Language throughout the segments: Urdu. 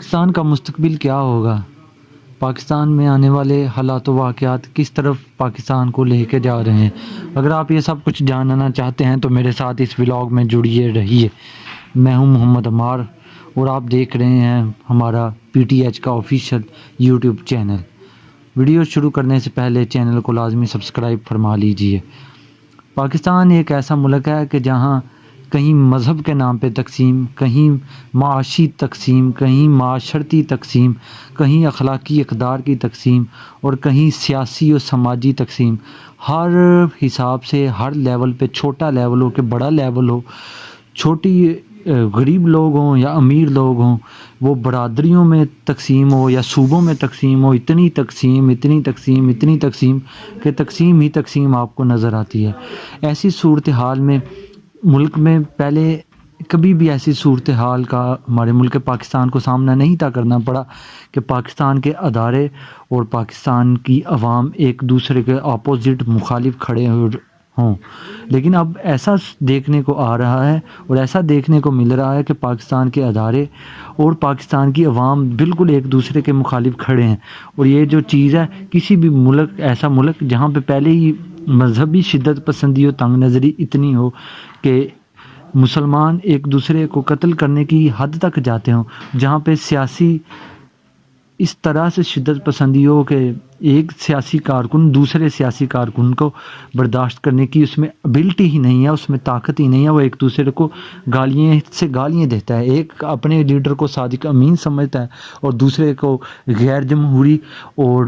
پاکستان کا مستقبل کیا ہوگا؟ پاکستان میں آنے والے حالات و واقعات کس طرف پاکستان کو لے کے جا رہے ہیں؟ اگر آپ یہ سب کچھ جاننا چاہتے ہیں تو میرے ساتھ اس ولاگ میں جڑیے رہیے۔ میں ہوں محمد عمار اور آپ دیکھ رہے ہیں ہمارا PTH کا آفیشیل YouTube چینل۔ ویڈیو شروع کرنے سے پہلے چینل کو لازمی سبسکرائب فرما لیجئے۔ پاکستان ایک ایسا ملک ہے کہ جہاں کہیں مذہب کے نام پہ تقسیم، کہیں معاشی تقسیم، کہیں معاشرتی تقسیم، کہیں اخلاقی اقدار کی تقسیم اور کہیں سیاسی اور سماجی تقسیم، ہر حساب سے ہر لیول پہ، چھوٹا لیول ہو کہ بڑا لیول ہو، چھوٹی غریب لوگ ہوں یا امیر لوگ ہوں، وہ برادریوں میں تقسیم ہو یا صوبوں میں تقسیم ہو، اتنی تقسیم کہ تقسیم ہی تقسیم آپ کو نظر آتی ہے۔ ایسی صورتحال میں ملک میں پہلے کبھی بھی ایسی صورتحال کا ہمارے ملک پاکستان کو سامنا نہیں تھا کرنا پڑا کہ پاکستان کے ادارے اور پاکستان کی عوام ایک دوسرے کے اپوزٹ مخالف کھڑے ہوں، لیکن اب ایسا دیکھنے کو آ رہا ہے اور ایسا دیکھنے کو مل رہا ہے کہ پاکستان کے ادارے اور پاکستان کی عوام بالکل ایک دوسرے کے مخالف کھڑے ہیں۔ اور یہ جو چیز ہے، کسی بھی ملک، ایسا ملک جہاں پہ پہلے ہی مذہبی شدت پسندی اور تنگ نظری اتنی ہو کہ مسلمان ایک دوسرے کو قتل کرنے کی حد تک جاتے ہوں، جہاں پہ سیاسی اس طرح سے شدت پسندی ہو کہ ایک سیاسی کارکن دوسرے سیاسی کارکن کو برداشت کرنے کی اس میں ابیلٹی ہی نہیں ہے، اس میں طاقت ہی نہیں ہے، وہ ایک دوسرے کو گالیاں دیتا ہے، ایک اپنے لیڈر کو صادق امین سمجھتا ہے اور دوسرے کو غیر جمہوری اور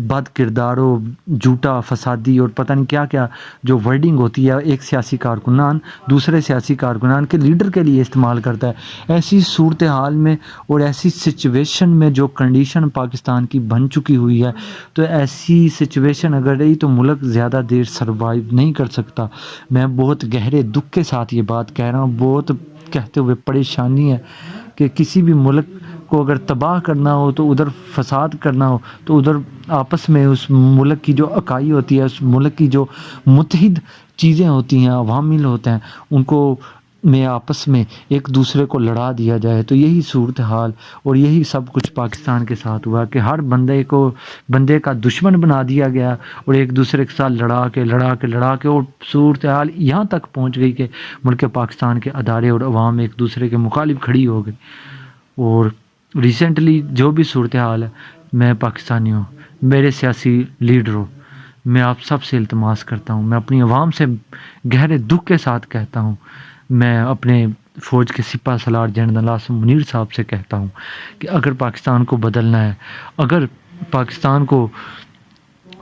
بد کردار و جھوٹا فسادی اور پتہ نہیں کیا کیا جو ورڈنگ ہوتی ہے ایک سیاسی کارکنان دوسرے سیاسی کارکنان کے لیڈر کے لیے استعمال کرتا ہے۔ ایسی صورتحال میں اور ایسی سچویشن میں جو کنڈیشن پاکستان کی بن چکی ہوئی ہے، تو ایسی سچویشن اگر رہی تو ملک زیادہ دیر سروائیو نہیں کر سکتا۔ میں بہت گہرے دکھ کے ساتھ یہ بات کہہ رہا ہوں، بہت کہتے ہوئے پریشانی ہے کہ کسی بھی ملک کو اگر تباہ کرنا ہو تو ادھر فساد کرنا ہو تو ادھر آپس میں اس ملک کی جو اکائی ہوتی ہے، اس ملک کی جو متحد چیزیں ہوتی ہیں، عوامل ہوتے ہیں، ان کو میں آپس میں ایک دوسرے کو لڑا دیا جائے۔ تو یہی صورتحال اور یہی سب کچھ پاکستان کے ساتھ ہوا کہ ہر بندے کا دشمن بنا دیا گیا اور ایک دوسرے کے ساتھ لڑا کے اور صورتحال یہاں تک پہنچ گئی کہ ملک پاکستان کے ادارے اور عوام ایک دوسرے کے مخالف کھڑی ہو گئی۔ اور ریسنٹلی جو بھی صورتحال ہے، میں پاکستانی ہوں، میرے سیاسی لیڈروں، میں آپ سب سے التماس کرتا ہوں، میں اپنی عوام سے گہرے دکھ کے ساتھ کہتا ہوں، میں اپنے فوج کے سپاہ سالار جنرل عاصم منیر صاحب سے کہتا ہوں کہ اگر پاکستان کو بدلنا ہے، اگر پاکستان کو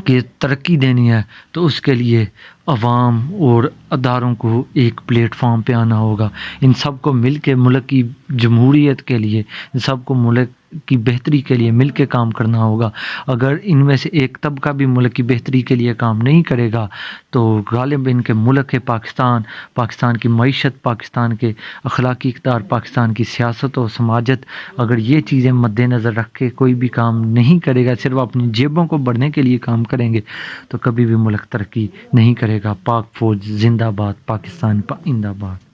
کہ ترقی دینی ہے تو اس کے لیے عوام اور اداروں کو ایک پلیٹ فارم پہ آنا ہوگا۔ ان سب کو مل کے ملک کی جمہوریت کے لیے، ان سب کو ملک کی بہتری کے لیے مل کے کام کرنا ہوگا۔ اگر ان میں سے ایک طبقہ بھی ملک کی بہتری کے لیے کام نہیں کرے گا تو غالب ان کے ملک ہے پاکستان کی معیشت، پاکستان کے اخلاقی اقدار، پاکستان کی سیاست و سماجت، اگر یہ چیزیں مد نظر رکھ کے کوئی بھی کام نہیں کرے گا، صرف اپنی جیبوں کو بڑھنے کے لیے کام کریں گے تو کبھی بھی ملک ترقی نہیں کرے گا۔ پاک فوج زندہ باد، پاکستان پائندہ باد۔